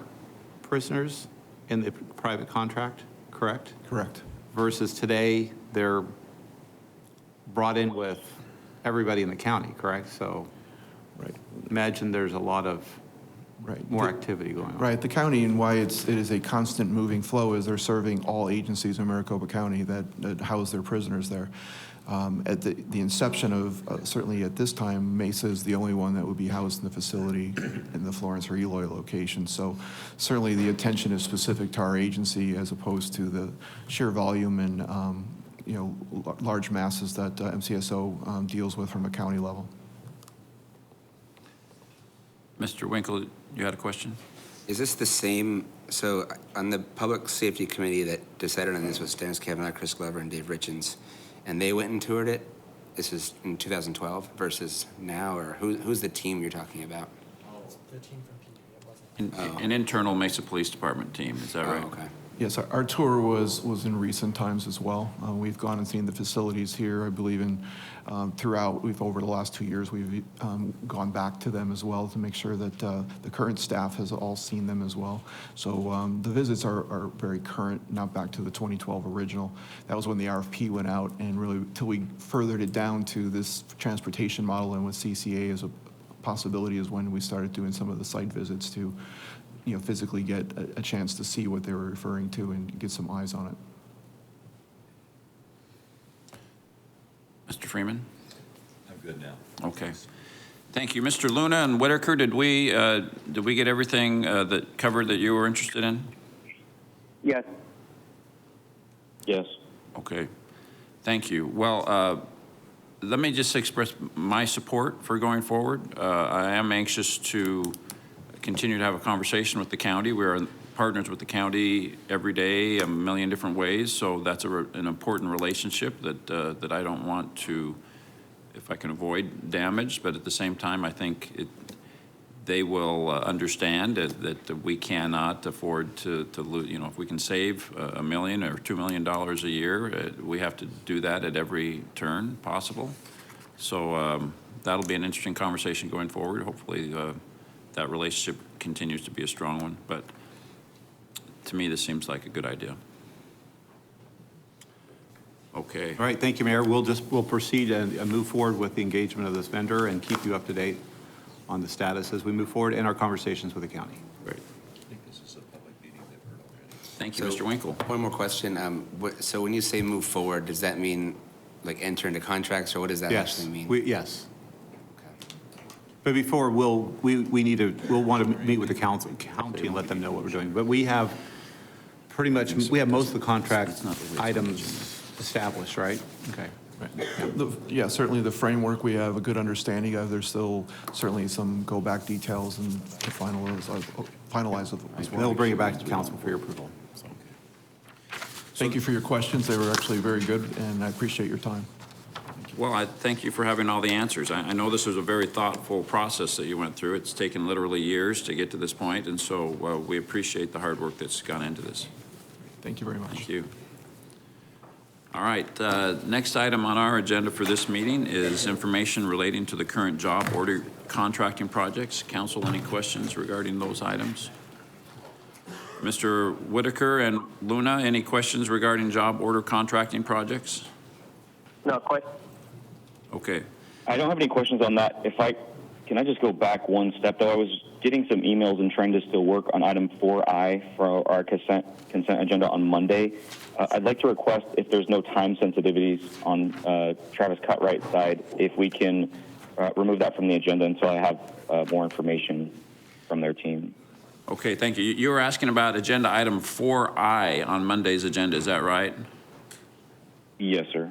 prisoners in the private contract, correct? Correct. Versus today, they're brought in with everybody in the county, correct? So Right. imagine there's a lot of more activity going on. Right. The county, and why it is a constant moving flow, is they're serving all agencies in Maricopa County that house their prisoners there. At the inception of, certainly at this time, Mesa is the only one that would be housed in the facility in the Florence or Eloy location. So certainly the attention is specific to our agency as opposed to the sheer volume and, large masses that MCSO deals with from a county level. Mr. Winkle, you had a question? Is this the same, so on the Public Safety Committee that decided on this was Dennis Kavanaugh, Chris Glover, and Dave Richens, and they went and toured it? This is in 2012 versus now, or who's the team you're talking about? The team from PD, it wasn't. An internal Mesa Police Department team, is that right? Oh, okay. Yes, our tour was in recent times as well. We've gone and seen the facilities here, I believe, throughout. Over the last 2 years, we've gone back to them as well to make sure that the current staff has all seen them as well. So the visits are very current, not back to the 2012 original. That was when the RFP went out, and really till we furthered it down to this transportation model and with CCA as a possibility is when we started doing some of the site visits to physically get a chance to see what they were referring to and get some eyes on it. Mr. Freeman? I'm good now. Okay. Thank you. Mr. Luna and Whitaker, did we get everything that covered that you were interested in? Yes. Yes. Okay. Thank you. Well, let me just express my support for going forward. I am anxious to continue to have a conversation with the county. We are partners with the county every day, a million different ways, so that's an important relationship that I don't want to, if I can avoid damage, but at the same time, I think they will understand that we cannot afford to lose, you know, if we can save $1 million or $2 million a year, we have to do that at every turn possible. So that'll be an interesting conversation going forward. Hopefully that relationship continues to be a strong one, but to me, this seems like a good idea. Okay. All right, thank you, Mayor. We'll proceed and move forward with the engagement of this vendor and keep you up to date on the status as we move forward in our conversations with the county. Great. I think this is a public meeting they've heard already. Thank you, Mr. Winkle. One more question. So when you say move forward, does that mean like enter into contracts, or what does that Yes, actually mean? yes. Okay. But before, we'll want to meet with the county and let them know what we're doing. But we have pretty much, we have most of the contract items established, right? Okay. Yeah, certainly the framework we have a good understanding of. There's still certainly some go-back details and to finalize as well. They'll bring it back to council for your approval. Thank you for your questions. They were actually very good, and I appreciate your time. Well, I thank you for having all the answers. I know this was a very thoughtful process that you went through. It's taken literally years to get to this point, and so we appreciate the hard work that's gone into this. Thank you very much. Thank you. All right, next item on our agenda for this meeting is information relating to the current job order contracting projects. Council, any questions regarding those items? Mr. Whitaker and Luna, any questions regarding job order contracting projects? No, question. Okay. I don't have any questions on that. Can I just go back one step, though? I was getting some emails and trying to still work on item 4I for our consent agenda on Monday. I'd like to request, if there's no time sensitivities on Travis Cutright's side, if we can remove that from the agenda until I have more information from their team. Okay, thank you. You were asking about agenda item 4I on Monday's agenda, is that right? Yes, sir.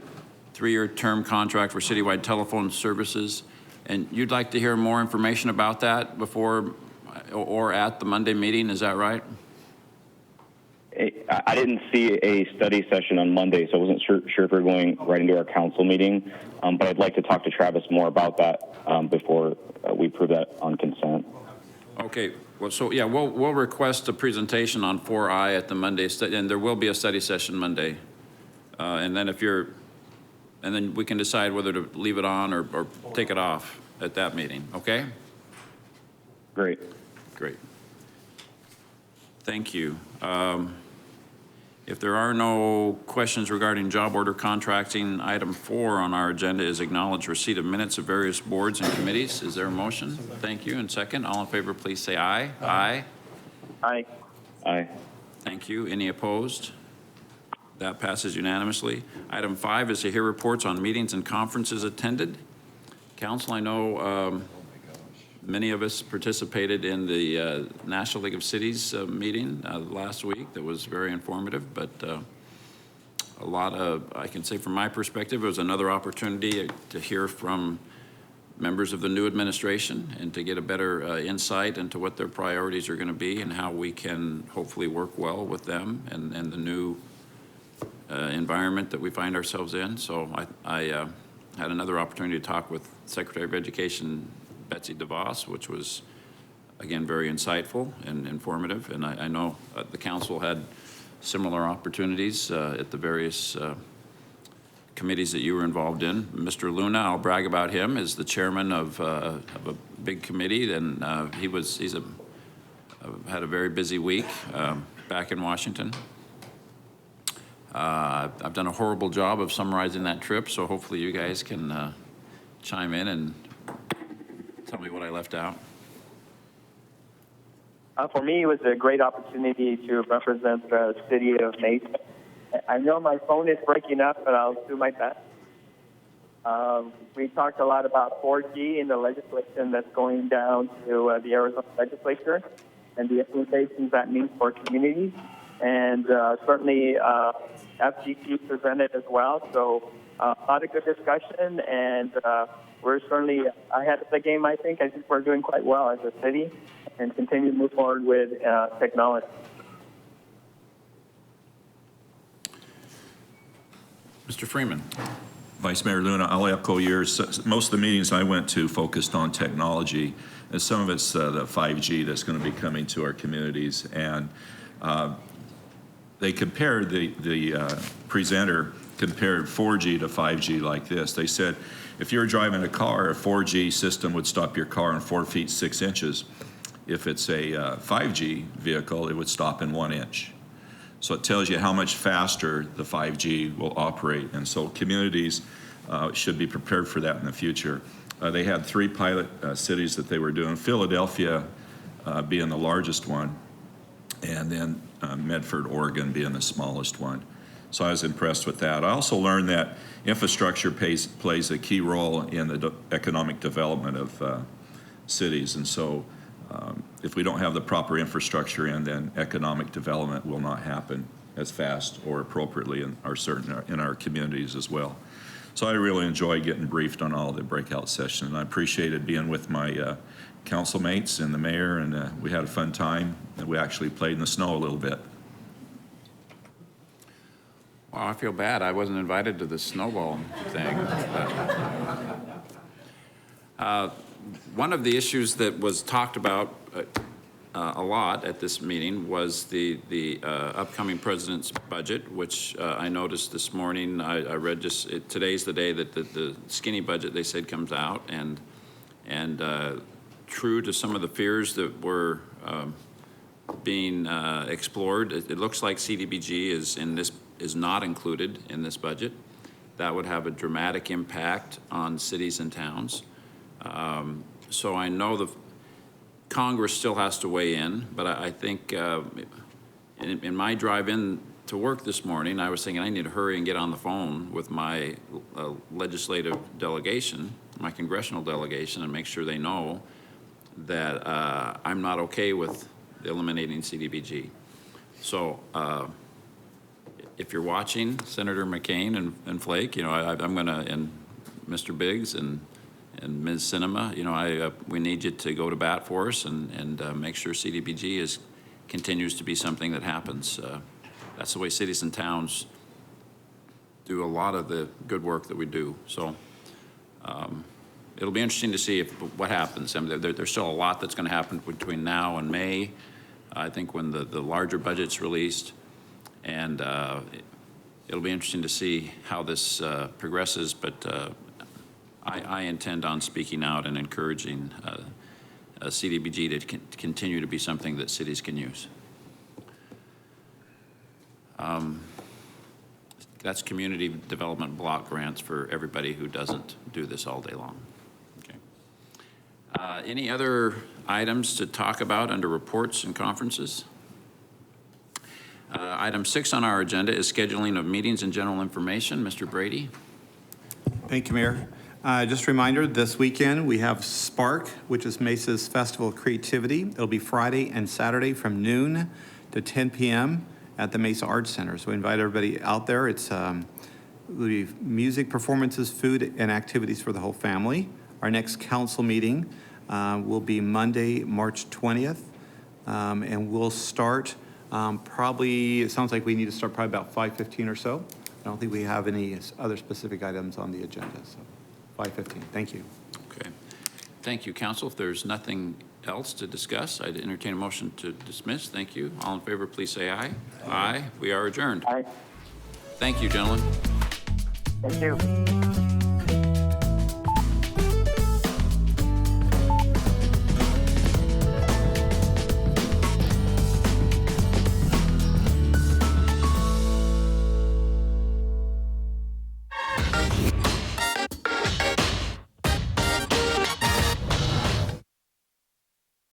3-year term contract for citywide telephone services. And you'd like to hear more information about that before or at the Monday meeting, is that right? I didn't see a study session on Monday, so I wasn't sure if we were going right into our council meeting. But I'd like to talk to Travis more about that before we approve that on consent. Okay, well, so yeah, we'll request a presentation on 4I at the Monday study, and there will be a study session Monday. And then we can decide whether to leave it on or take it off at that meeting, okay? Great. Great. Thank you. If there are no questions regarding job order contracting, item 4 on our agenda is acknowledge receipt of minutes of various boards and committees. Is there a motion? Thank you. And second, all in favor, please say aye. Aye. Aye. Aye. Thank you. Any opposed? That passes unanimously. Item 5 is to hear reports on meetings and conferences attended. Council, I know many of us participated in the National League of Cities meeting last week. That was very informative, but a lot of, I can say from my perspective, it was another opportunity to hear from members of the new administration and to get a better insight into what their priorities are going to be and how we can hopefully work well with them and the new environment that we find ourselves in. So I had another opportunity to talk with Secretary of Education Betsy DeVos, which was, again, very insightful and informative. And I know the council had similar opportunities at the various committees that you were involved in. Mr. Luna, I'll brag about him, is the chairman of a big committee, and he's had a very busy week back in Washington. I've done a horrible job of summarizing that trip, so hopefully you guys can chime in and tell me what I left out. For me, it was a great opportunity to represent the city of Mesa. I know my phone is breaking up, but I'll do my best. We talked a lot about 4G and the legislation that's going down to the Arizona legislature and the implications that means for communities. And certainly FGT presented as well. So a lot of good discussion, and we're certainly ahead of the game, I think. I think we're doing quite well as a city and continue to move forward with technology. Mr. Freeman. Vice Mayor Luna, I'll echo yours. Most of the meetings I went to focused on technology, and some of it's the 5G that's going to be coming to our communities. And they compared, the presenter compared 4G to 5G like this. They said, if you're driving a car, a 4G system would stop your car in 4 feet 6 inches. If it's a 5G vehicle, it would stop in 1 inch. So it tells you how much faster the 5G will operate. And so communities should be prepared for that in the future. They had 3 pilot cities that they were doing, Philadelphia being the largest one, and then Medford, Oregon being the smallest one. So I was impressed with that. I also learned that infrastructure plays a key role in the economic development of cities. And so if we don't have the proper infrastructure in, then economic development will not happen as fast or appropriately in our communities as well. So I really enjoyed getting briefed on all the breakout sessions, and I appreciated being with my council mates and the mayor, and we had a fun time, and we actually played in the snow a little bit. Well, I feel bad. I wasn't invited to the snowball thing. One of the issues that was talked about a lot at this meeting was the upcoming president's budget, which I noticed this morning. I read today's the day that the skinny budget, they said, comes out, and true to some of the fears that were being explored, it looks like CDBG is not included in this budget. That would have a dramatic impact on cities and towns. So I know the Congress still has to weigh in, but I think in my drive in to work this morning, I was thinking I need to hurry and get on the phone with my legislative delegation, my congressional delegation, and make sure they know that I'm not okay with eliminating CDBG. So if you're watching, Senator McCain and Flake, I'm going to, and Mr. Biggs and Ms. Sinema, we need you to go to bat for us and make sure CDBG continues to be something that happens. That's the way cities and towns do a lot of the good work that we do. So it'll be interesting to see what happens. I mean, there's still a lot that's going to happen between now and May, I think, when the larger budget's released. And it'll be interesting to see how this progresses, but I intend on speaking out and encouraging CDBG to continue to be something that cities can use. That's community development block grants for everybody who doesn't do this all day long. Okay. Any other items to talk about under reports and conferences? Item 6 on our agenda is scheduling of meetings and general information. Mr. Brady. Thank you, Mayor. Just a reminder, this weekend we have Spark, which is Mesa's Festival of Creativity. It'll be Friday and Saturday from noon to 10 p.m. at the Mesa Arts Center. So we invite everybody out there. It's will be music, performances, food, and activities for the whole family. Our next council meeting will be Monday, March 20th, and we'll start probably, it sounds like we need to start probably about 5:15 or so. I don't think we have any other specific items on the agenda, so 5:15. Thank you. Okay. Thank you, Council. If there's nothing else to discuss, I'd entertain a motion to dismiss. Thank you. All in favor, please say aye. Aye. We are adjourned. Aye. Thank you, gentlemen. Thank you.